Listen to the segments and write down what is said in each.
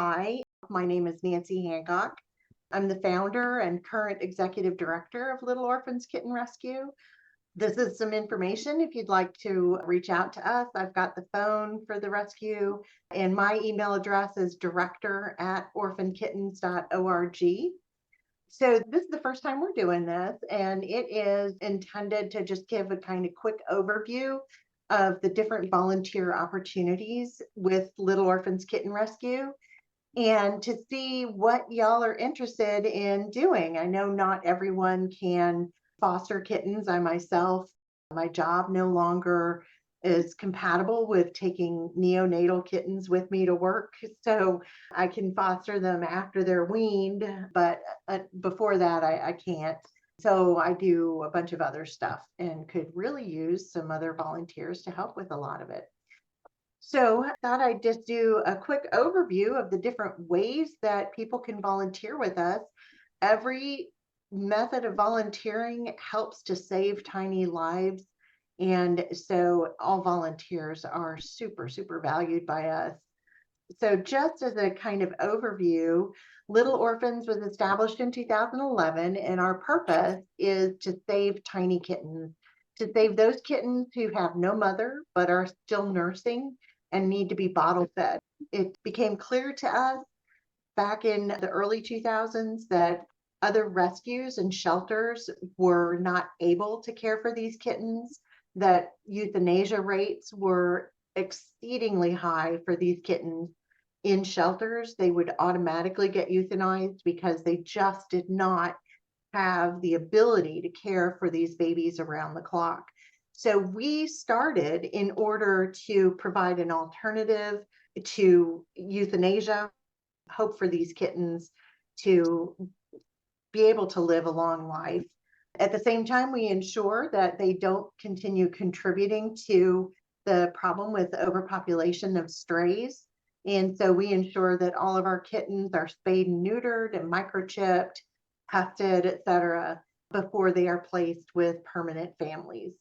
Hi, my name is Nancy Hancock. I'm the founder and current executive director of Little Orphans Kitten Rescue. This is some information if you'd like to reach out to us. I've got the phone for the rescue, and my email address is director@orphankittens.org. So this is the first time we're doing this, and it is intended to just give a kind of quick overview of the different volunteer opportunities with Little Orphans Kitten Rescue and to see what y'all are interested in doing. I know not everyone can foster kittens. I myself, my job no longer is compatible with taking neonatal kittens with me to work. So I can foster them after they're weaned, but before that, I can't. So I do a bunch of other stuff and could really use some other volunteers to help with a lot of it. So I thought I'd just do a quick overview of the different ways that people can volunteer with us. Every method of volunteering helps to save tiny lives. And so all volunteers are super, super valued by us. So just as a kind of overview, Little Orphans was established in 2011, and our purpose is to save tiny kittens, to save those kittens who have no mother but are still nursing and need to be bottle fed. It became clear to us back in the early 2000s that other rescues and shelters were not able to care for these kittens, that euthanasia rates were exceedingly high for these kittens in shelters. They would automatically get euthanized because they just did not have the ability to care for these babies around the clock. So we started in order to provide an alternative to euthanasia, hope for these kittens to be able to live a long life. At the same time, we ensure that they don't continue contributing to the problem with overpopulation of strays. And so we ensure that all of our kittens are spayed and neutered and microchipped, tested, et cetera, before they are placed with permanent families.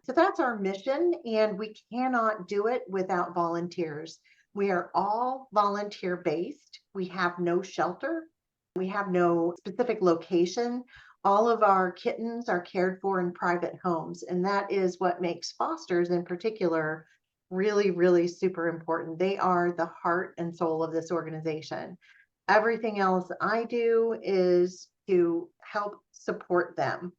So that's our mission, and we cannot do it without volunteers. We are all volunteer based. We have no shelter. We have no specific location. All of our kittens are cared for in private homes, and that is what makes fosters in particular really, really super important. They are the heart and soul of this organization. Everything else I do is to help support them.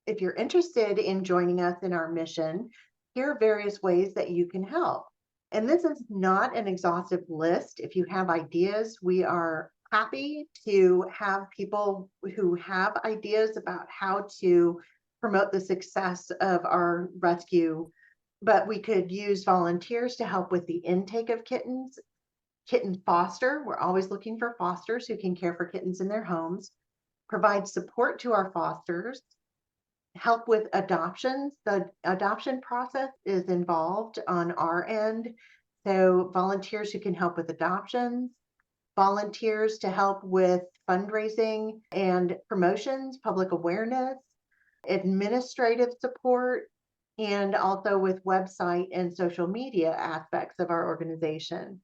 If you're interested in joining us in our mission, here are various ways that you can help. And this is not an exhaustive list. If you have ideas, we are happy to have people who have ideas about how to promote the success of our rescue. But we could use volunteers to help with the intake of kittens. Kitten foster, we're always looking for fosters who can care for kittens in their homes. Provide support to our fosters. Help with adoptions. The adoption process is involved on our end. So volunteers who can help with adoptions, volunteers to help with fundraising and promotions, public awareness, administrative support, and also with website and social media aspects of our organization.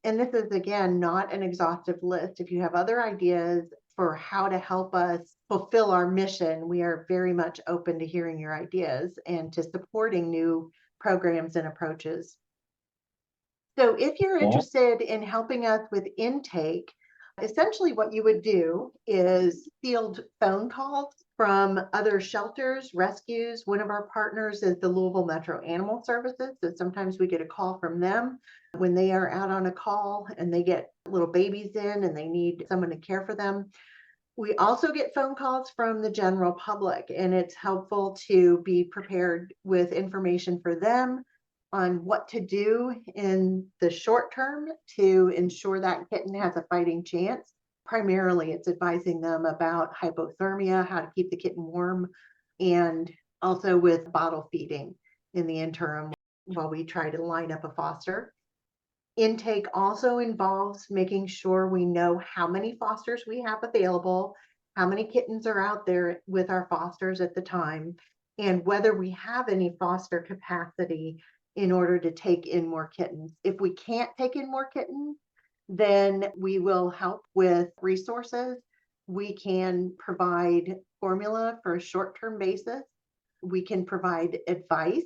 And this is, again, not an exhaustive list. If you have other ideas for how to help us fulfill our mission, we are very much open to hearing your ideas and to supporting new programs and approaches. So if you're interested in helping us with intake, essentially what you would do is field phone calls from other shelters, rescues. One of our partners is the Louisville Metro Animal Services. So sometimes we get a call from them when they are out on a call and they get little babies in and they need someone to care for them. We also get phone calls from the general public, and it's helpful to be prepared with information for them on what to do in the short term to ensure that kitten has a fighting chance. Primarily, it's advising them about hypothermia, how to keep the kitten warm, and also with bottle feeding in the interim while we try to line up a foster. Intake also involves making sure we know how many fosters we have available, how many kittens are out there with our fosters at the time, and whether we have any foster capacity in order to take in more kittens. If we can't take in more kittens, Then we will help with resources. We can provide formula for a short-term basis. We can provide advice,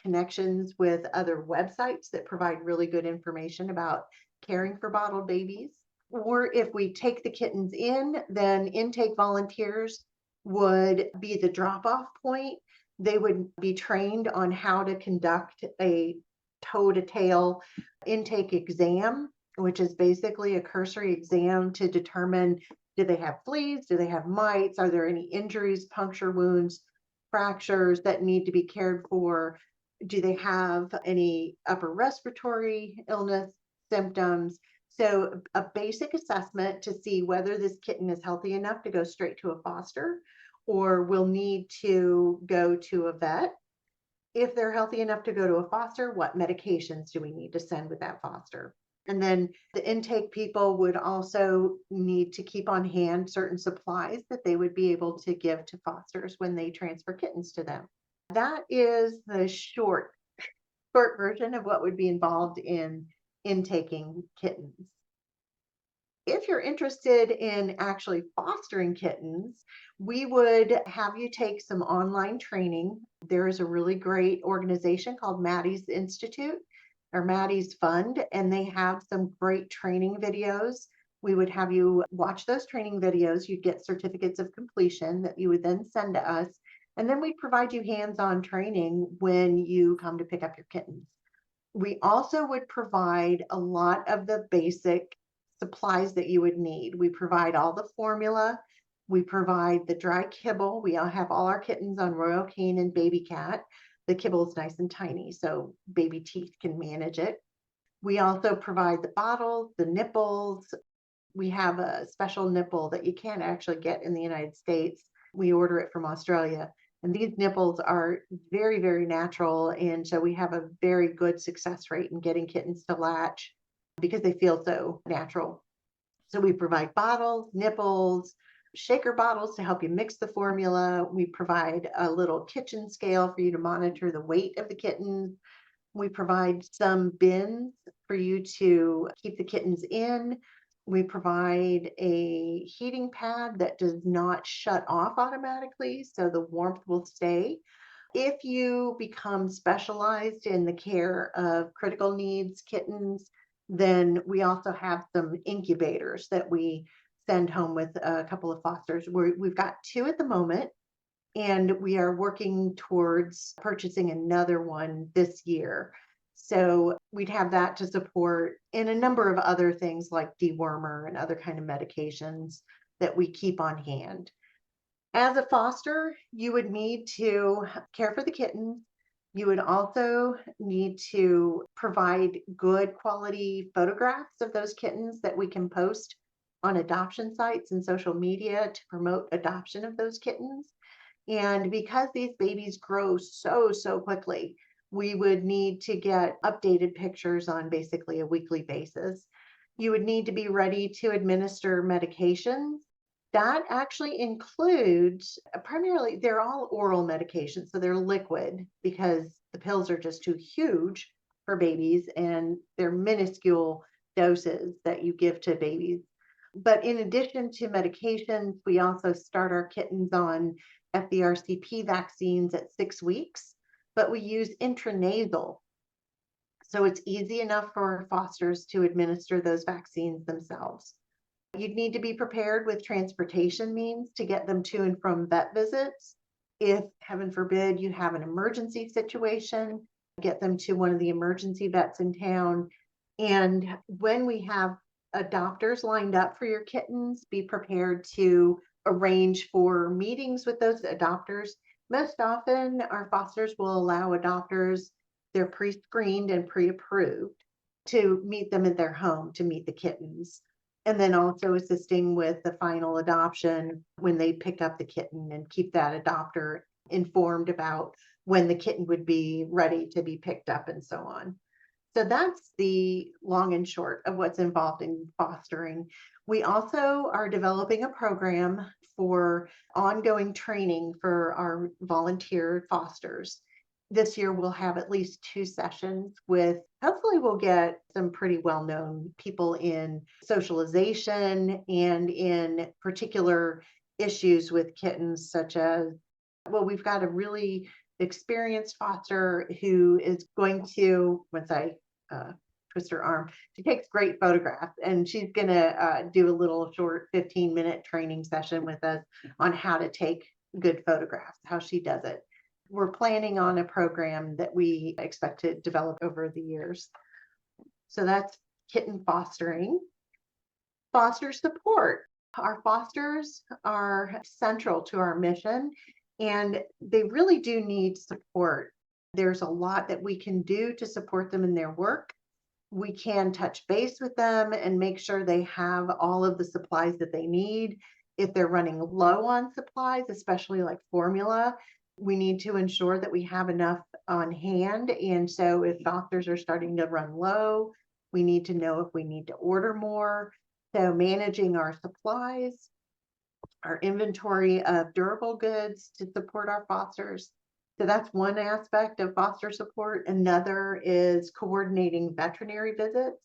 connections with other websites that provide really good information about caring for bottled babies. Or if we take the kittens in, then intake volunteers would be the drop-off point. They would be trained on how to conduct a toe-to-tail intake exam, which is basically a cursory exam to determine, do they have fleas? Do they have mites? Are there any injuries, puncture wounds, fractures that need to be cared for? Do they have any upper respiratory illness symptoms? So a basic assessment to see whether this kitten is healthy enough to go straight to a foster or will need to go to a vet. If they're healthy enough to go to a foster, what medications do we need to send with that foster? And then the intake people would also need to keep on hand certain supplies that they would be able to give to fosters when they transfer kittens to them. That is the short version of what would be involved in intaking kittens. If you're interested in actually fostering kittens, we would have you take some online training. There is a really great organization called Maddie's Institute or Maddie's Fund, and they have some great training videos. We would have you watch those training videos. You'd get certificates of completion that you would then send to us. And then we provide you hands-on training when you come to pick up your kittens. We also would provide a lot of the basic supplies that you would need. We provide all the formula. We provide the dry kibble. We all have all our kittens on Royal Canin Baby Cat. The kibble is nice and tiny, so baby teeth can manage it. We also provide the bottles, the nipples. We have a special nipple that you can't actually get in the United States. We order it from Australia. And these nipples are very, very natural. And so we have a very good success rate in getting kittens to latch because they feel so natural. So we provide bottles, nipples, shaker bottles to help you mix the formula. We provide a little kitchen scale for you to monitor the weight of the kittens. We provide some bins for you to keep the kittens in. We provide a heating pad that does not shut off automatically, so the warmth will stay. If you become specialized in the care of critical needs kittens, then we also have some incubators that we send home with a couple of fosters. We've got 2 at the moment, and we are working towards purchasing another one this year. So we'd have that to support and a number of other things like dewormer and other kind of medications that we keep on hand. As a foster, you would need to care for the kittens. You would also need to provide good quality photographs of those kittens that we can post on adoption sites and social media to promote adoption of those kittens. And because these babies grow so quickly, we would need to get updated pictures on basically a weekly basis. You would need to be ready to administer medications. That actually includes primarily, they're all oral medications, so they're liquid because the pills are just too huge for babies and they're minuscule doses that you give to babies. But in addition to medications, we also start our kittens on FVRCP vaccines at 6 weeks, but we use intranasal. So it's easy enough for fosters to administer those vaccines themselves. You'd need to be prepared with transportation means to get them to and from vet visits. If, heaven forbid, you have an emergency situation, get them to one of the emergency vets in town. And when we have adopters lined up for your kittens, be prepared to arrange for meetings with those adopters. Most often, our fosters will allow adopters, they're pre-screened and pre-approved, to meet them at their home to meet the kittens. And then also assisting with the final adoption when they pick up the kitten and keep that adopter informed about when the kitten would be ready to be picked up and so on. So that's the long and short of what's involved in fostering. We also are developing a program for ongoing training for our volunteer fosters. This year we'll have at least 2 sessions with, hopefully we'll get some pretty well-known people in socialization and in particular issues with kittens, such as, well, we've got a really experienced foster who is going to, once I twist her arm, she takes great photographs, and she's gonna do a little short 15-minute training session with us on how to take good photographs, how she does it. We're planning on a program that we expect to develop over the years. So that's kitten fostering. Foster support. Our fosters are central to our mission, and they really do need support. There's a lot that we can do to support them in their work. We can touch base with them and make sure they have all of the supplies that they need. If they're running low on supplies, especially like formula, we need to ensure that we have enough on hand. And so if doctors are starting to run low, we need to know if we need to order more. So managing our supplies, our inventory of durable goods to support our fosters. So that's one aspect of foster support. Another is coordinating veterinary visits,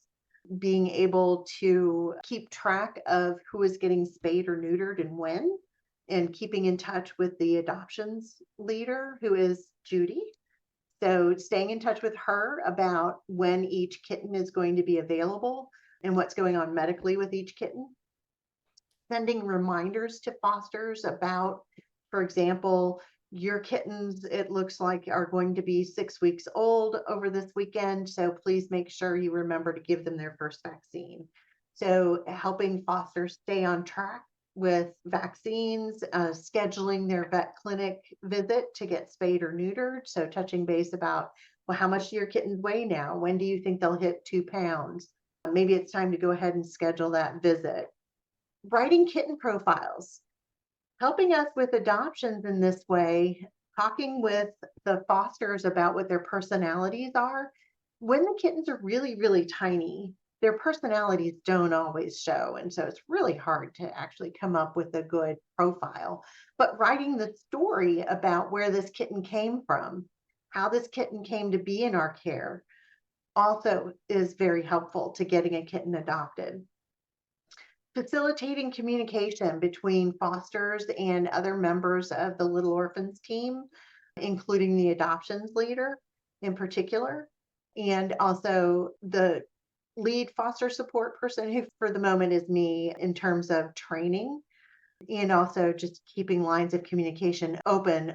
being able to keep track of who is getting spayed or neutered and when, and keeping in touch with the adoptions leader, who is Judy. So staying in touch with her about when each kitten is going to be available and what's going on medically with each kitten. Sending reminders to fosters about, for example, your kittens, it looks like, are going to be 6 weeks old over this weekend. So please make sure you remember to give them their first vaccine. So helping fosters stay on track with vaccines, scheduling their vet clinic visit to get spayed or neutered. So touching base about, well, how much do your kittens weigh now? When do you think they'll hit 2 pounds? Maybe it's time to go ahead and schedule that visit. Writing kitten profiles, helping us with adoptions in this way, talking with the fosters about what their personalities are. When the kittens are really, really tiny, their personalities don't always show. And so it's really hard to actually come up with a good profile. But writing the story about where this kitten came from, how this kitten came to be in our care, also is very helpful to getting a kitten adopted. Facilitating communication between fosters and other members of the Little Orphans team, including the adoptions leader in particular, and also the lead foster support person, who for the moment is me, in terms of training, and also just keeping lines of communication open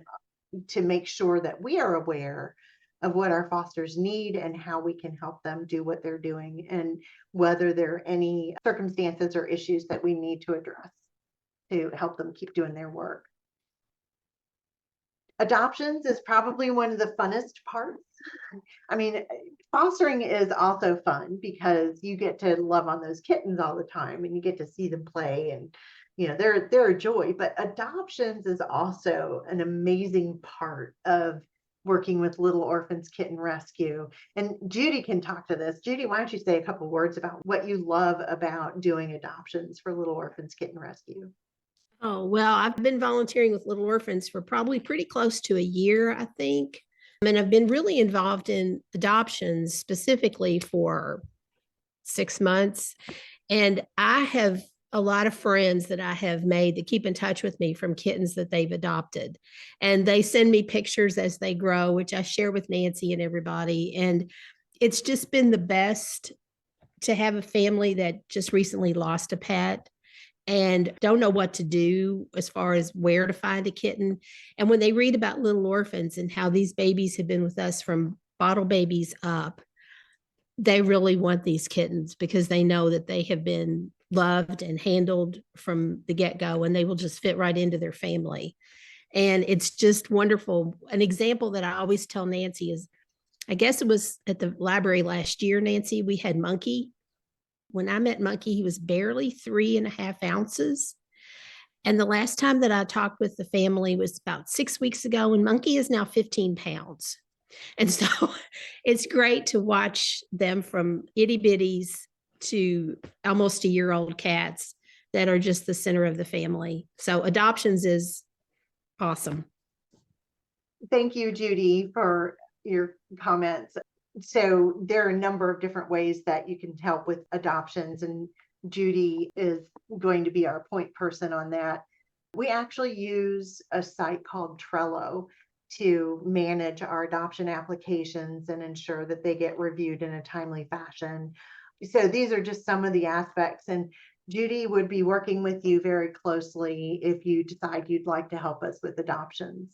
to make sure that we are aware of what our fosters need and how we can help them do what they're doing, and whether there are any circumstances or issues that we need to address to help them keep doing their work. Adoptions is probably one of the funnest parts. I mean, fostering is also fun because you get to love on those kittens all the time and you get to see them play, and they're a joy. But adoptions is also an amazing part of working with Little Orphans Kitten Rescue. And Judy can talk to this. Judy, why don't you say a couple words about what you love about doing adoptions for Little Orphans Kitten Rescue? Oh, well, I've been volunteering with Little Orphans for probably pretty close to a year, I think. And I've been really involved in adoptions specifically for 6 months. And I have a lot of friends that I have made that keep in touch with me from kittens that they've adopted. And they send me pictures as they grow, which I share with Nancy and everybody. And it's just been the best to have a family that just recently lost a pet and don't know what to do as far as where to find a kitten. And when they read about Little Orphans and how these babies have been with us from bottle babies up, they really want these kittens because they know that they have been loved and handled from the get-go, and they will just fit right into their family. And it's just wonderful. An example that I always tell Nancy is, I guess it was at the library last year, Nancy, we had Monkey. When I met Monkey, he was barely 3.5 ounces. And the last time that I talked with the family was about 6 weeks ago, and Monkey is now 15 pounds. And so it's great to watch them from itty bitties to almost a year old cats that are just the center of the family. So adoptions is awesome. Thank you, Judy, for your comments. So there are a number of different ways that you can help with adoptions, and Judy is going to be our point person on that. We actually use a site called Trello to manage our adoption applications and ensure that they get reviewed in a timely fashion. So these are just some of the aspects, and Judy would be working with you very closely if you decide you'd like to help us with adoptions.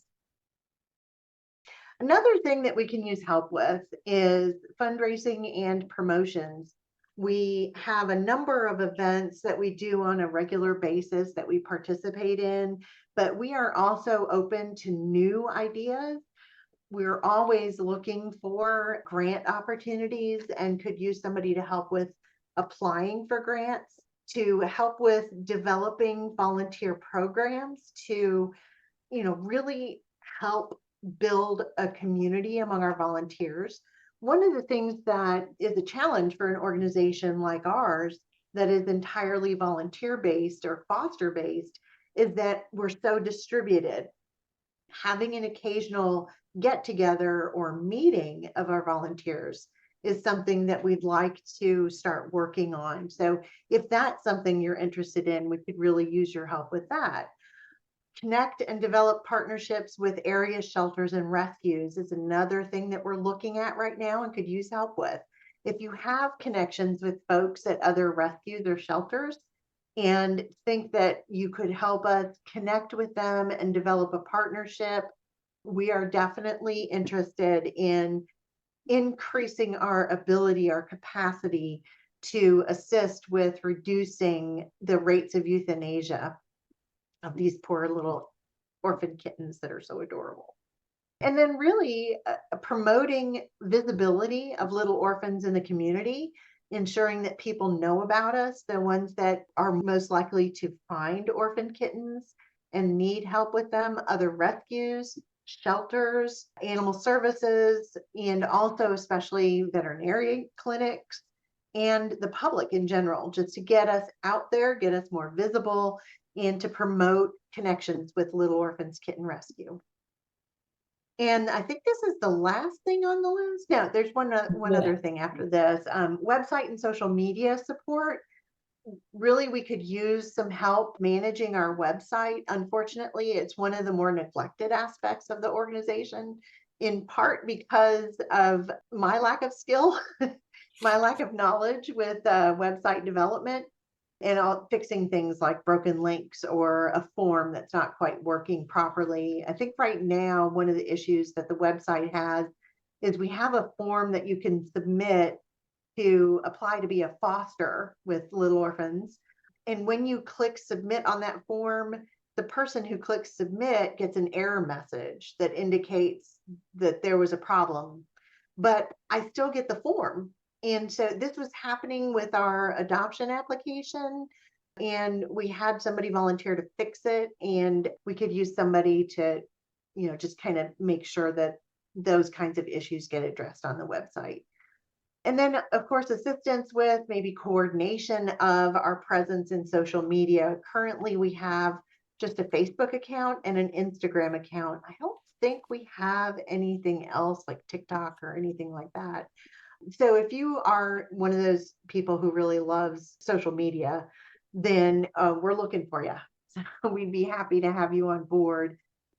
Another thing that we can use help with is fundraising and promotions. We have a number of events that we do on a regular basis that we participate in, but we are also open to new ideas. We're always looking for grant opportunities and could use somebody to help with applying for grants, to help with developing volunteer programs, to really help build a community among our volunteers. One of the things that is a challenge for an organization like ours that is entirely volunteer based or foster based is that we're so distributed. Having an occasional get together or meeting of our volunteers is something that we'd like to start working on. So if that's something you're interested in, we could really use your help with that. Connect and develop partnerships with area shelters and rescues is another thing that we're looking at right now and could use help with. If you have connections with folks at other rescues or shelters and think that you could help us connect with them and develop a partnership, we are definitely interested in increasing our ability, our capacity to assist with reducing the rates of euthanasia of these poor little orphan kittens that are so adorable. And then really promoting visibility of little orphans in the community, ensuring that people know about us, the ones that are most likely to find orphan kittens and need help with them, other rescues, shelters, animal services, and also especially veterinary clinics and the public in general, just to get us out there, get us more visible, and to promote connections with Little Orphans Kitten Rescue. And I think this is the last thing on the list. No, there's one other thing after this. Website and social media support. Really, we could use some help managing our website. Unfortunately, it's one of the more neglected aspects of the organization, in part because of my lack of skill, my lack of knowledge with website development and fixing things like broken links or a form that's not quite working properly. I think right now, one of the issues that the website has is we have a form that you can submit to apply to be a foster with Little Orphans. And when you click submit on that form, the person who clicks submit gets an error message that indicates that there was a problem, but I still get the form. And so this was happening with our adoption application, and we had somebody volunteer to fix it, and we could use somebody to, just kind of make sure that those kinds of issues get addressed on the website. And then, of course, assistance with maybe coordination of our presence in social media. Currently, we have just a Facebook account and an Instagram account. I don't think we have anything else like TikTok or anything like that. So if you are one of those people who really loves social media, then we're looking for you. So we'd be happy to have you on board.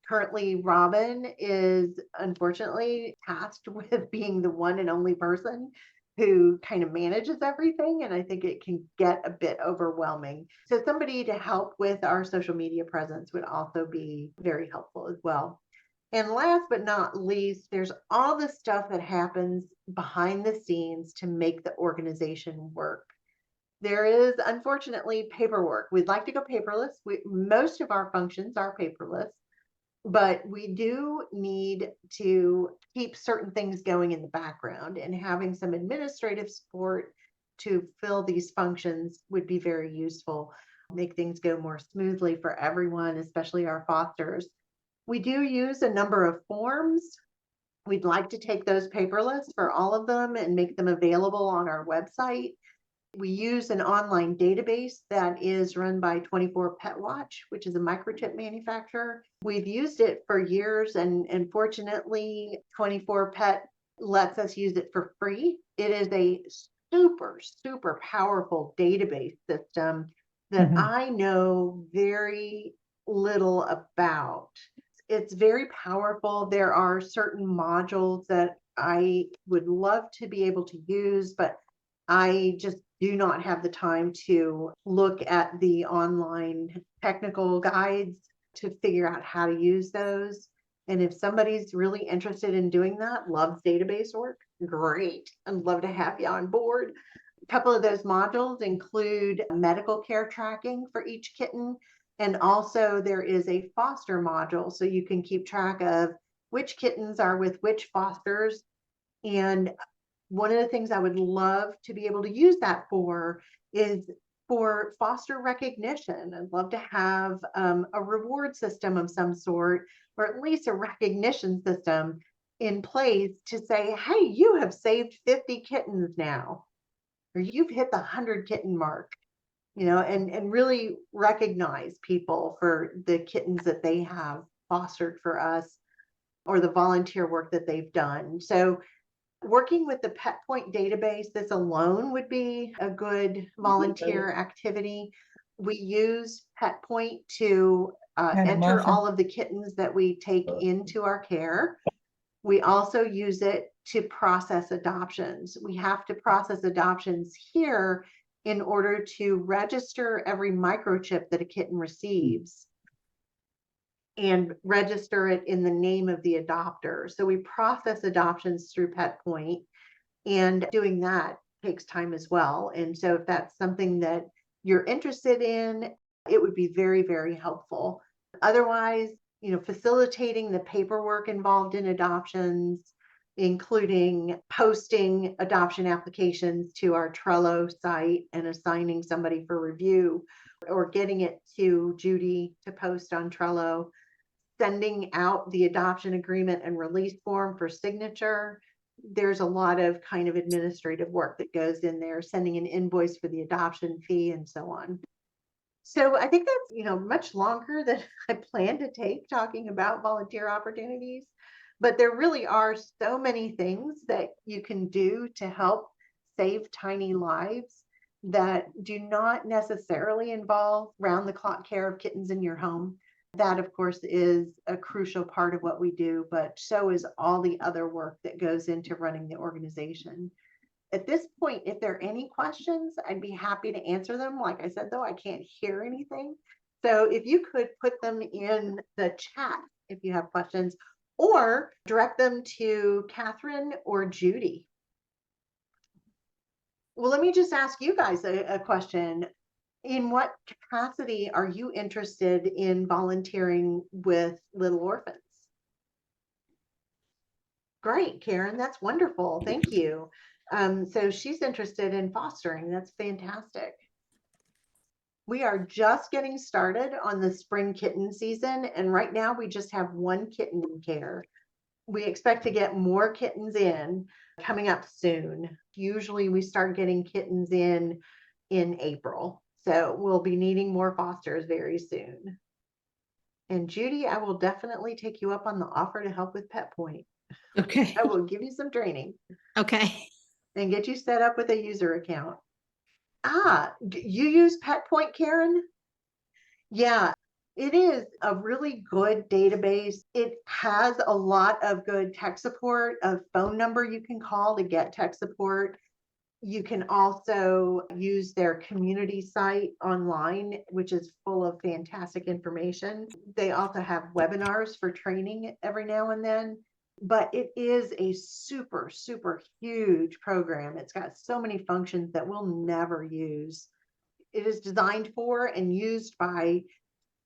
Currently, Robin is unfortunately tasked with being the one and only person who kind of manages everything. And I think it can get a bit overwhelming. So somebody to help with our social media presence would also be very helpful as well. And last but not least, there's all the stuff that happens behind the scenes to make the organization work. There is unfortunately paperwork. We'd like to go paperless. Most of our functions are paperless, but we do need to keep certain things going in the background, and having some administrative support to fill these functions would be very useful, make things go more smoothly for everyone, especially our fosters. We do use a number of forms. We'd like to take those paperless for all of them and make them available on our website. We use an online database that is run by 24 Pet Watch, which is a microchip manufacturer. We've used it for years, and fortunately, 24 Pet lets us use it for free. It is a super, super powerful database system that I know very little about. It's very powerful. There are certain modules that I would love to be able to use, but I just do not have the time to look at the online technical guides to figure out how to use those. And if somebody's really interested in doing that, loves database work, great. I'd love to have you on board. A couple of those modules include medical care tracking for each kitten. And also there is a foster module, so you can keep track of which kittens are with which fosters. And one of the things I would love to be able to use that for is for foster recognition. I'd love to have a reward system of some sort, or at least a recognition system in place to say, hey, you have saved 50 kittens now, or you've hit the 100 kitten mark, and really recognize people for the kittens that they have fostered for us or the volunteer work that they've done. So working with the Pet Point database, this alone would be a good volunteer activity. We use Pet Point to enter all of the kittens that we take into our care. We also use it to process adoptions. We have to process adoptions here in order to register every microchip that a kitten receives and register it in the name of the adopter. So we process adoptions through Pet Point, and doing that takes time as well. And so if that's something that you're interested in, it would be very, very helpful. Otherwise, facilitating the paperwork involved in adoptions, including posting adoption applications to our Trello site and assigning somebody for review, or getting it to Judy to post on Trello, sending out the adoption agreement and release form for signature. There's a lot of kind of administrative work that goes in there, sending an invoice for the adoption fee and so on. So I think that's, much longer than I planned to take talking about volunteer opportunities, but there really are so many things that you can do to help save tiny lives that do not necessarily involve round-the-clock care of kittens in your home. That, of course, is a crucial part of what we do, but so is all the other work that goes into running the organization. At this point, if there are any questions, I'd be happy to answer them. Like I said, though, I can't hear anything. So if you could put them in the chat if you have questions, or direct them to Catherine or Judy. Well, let me just ask you guys a question. In what capacity are you interested in volunteering with Little Orphans? Great, Karen, that's wonderful. Thank you. So she's interested in fostering. That's fantastic. We are just getting started on the spring kitten season, and right now we just have one kitten in care. We expect to get more kittens in coming up soon. Usually we start getting kittens in April. So we'll be needing more fosters very soon. And Judy, I will definitely take you up on the offer to help with Pet Point. Okay. I will give you some training. Okay. And get you set up with a user account. You use Pet Point, Karen? Yeah, it is a really good database. It has a lot of good tech support, a phone number you can call to get tech support. You can also use their community site online, which is full of fantastic information. They also have webinars for training every now and then, but it is a super, super huge program. It's got so many functions that we'll never use. It is designed for and used by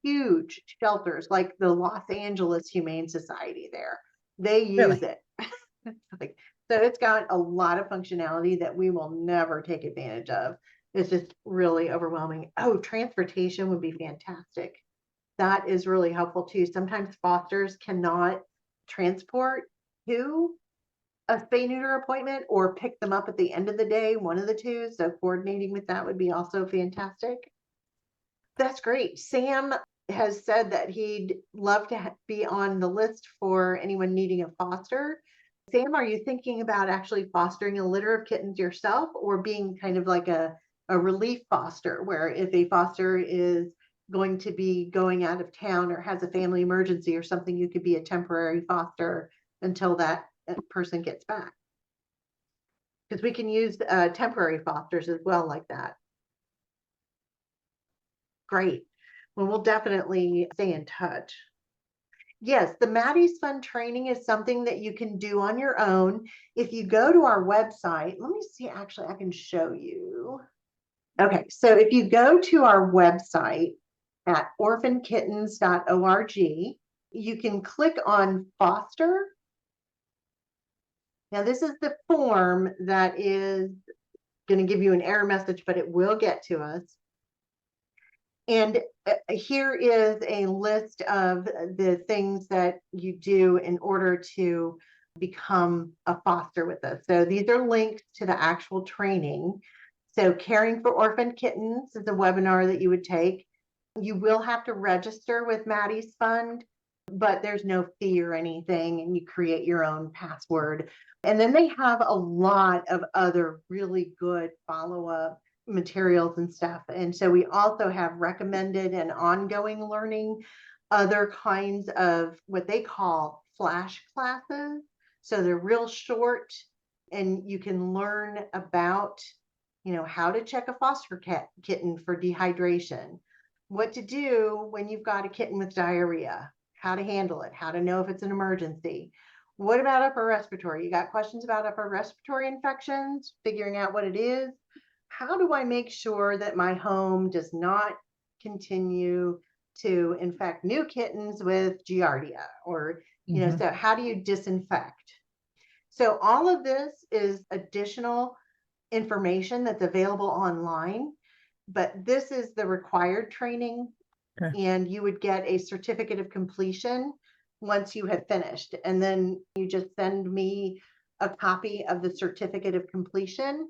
huge shelters like the Los Angeles Humane Society there. They use it. Like, so it's got a lot of functionality that we will never take advantage of. It's just really overwhelming. Oh, transportation would be fantastic. That is really helpful too. Sometimes fosters cannot transport to a spay neuter appointment or pick them up at the end of the day, one of the two. So coordinating with that would be also fantastic. That's great. Sam has said that he'd love to be on the list for anyone needing a foster. Sam, are you thinking about actually fostering a litter of kittens yourself, or being kind of like a relief foster, where if a foster is going to be going out of town or has a family emergency or something, you could be a temporary foster until that person gets back? Because we can use temporary fosters as well like that. Great. Well, we'll definitely stay in touch. Yes, the Maddie's Fund training is something that you can do on your own. If you go to our website, let me see, actually, I can show you. Okay, so if you go to our website at orphankittens.org, you can click on foster. Now, this is the form that is going to give you an error message, but it will get to us. And here is a list of the things that you do in order to become a foster with us. So these are links to the actual training. So Caring for Orphan Kittens is a webinar that you would take. You will have to register with Maddie's Fund, but there's no fee or anything, and you create your own password. And then they have a lot of other really good follow-up materials and stuff. And so we also have recommended and ongoing learning, other kinds of what they call flash classes. So they're real short, and you can learn about, how to check a foster kitten for dehydration, what to do when you've got a kitten with diarrhea, how to handle it, how to know if it's an emergency. What about upper respiratory? You got questions about upper respiratory infections, figuring out what it is? How do I make sure that my home does not continue to infect new kittens with Giardia? Or, so how do you disinfect? So all of this is additional information that's available online, but this is the required training. Okay. And you would get a certificate of completion once you have finished. And then you just send me a copy of the certificate of completion.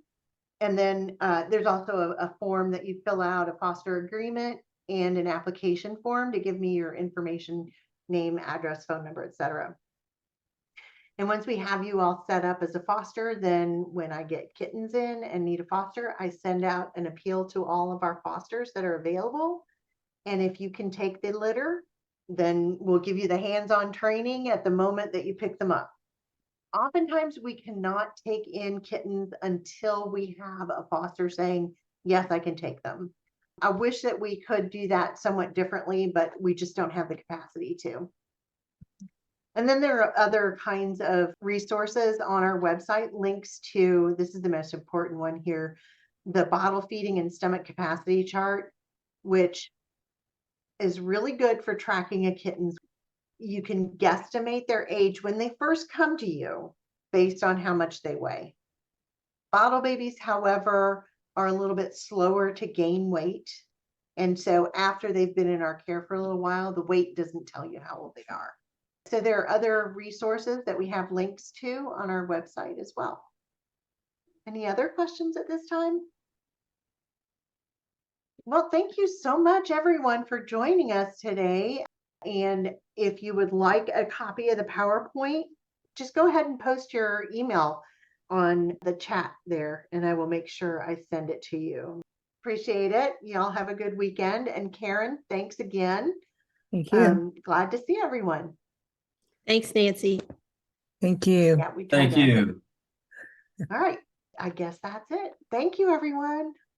And then there's also a form that you fill out, a foster agreement and an application form to give me your information, name, address, phone number, etc. And once we have you all set up as a foster, then when I get kittens in and need a foster, I send out an appeal to all of our fosters that are available. And if you can take the litter, then we'll give you the hands-on training at the moment that you pick them up. Oftentimes we cannot take in kittens until we have a foster saying, yes, I can take them. I wish that we could do that somewhat differently, but we just don't have the capacity to. And then there are other kinds of resources on our website, links to, this is the most important one here, the bottle feeding and stomach capacity chart, which is really good for tracking a kitten's. You can guesstimate their age when they first come to you based on how much they weigh. Bottle babies, however, are a little bit slower to gain weight. And so after they've been in our care for a little while, the weight doesn't tell you how old they are. So there are other resources that we have links to on our website as well. Any other questions at this time? Well, thank you so much, everyone, for joining us today. And if you would like a copy of the PowerPoint, just go ahead and post your email on the chat there, and I will make sure I send it to you. Appreciate it. Y'all have a good weekend. And Karen, thanks again. Thank you. Glad to see everyone. Thanks, Nancy. Thank you. Yeah, Thank you. All right. I guess that's it. Thank you, everyone.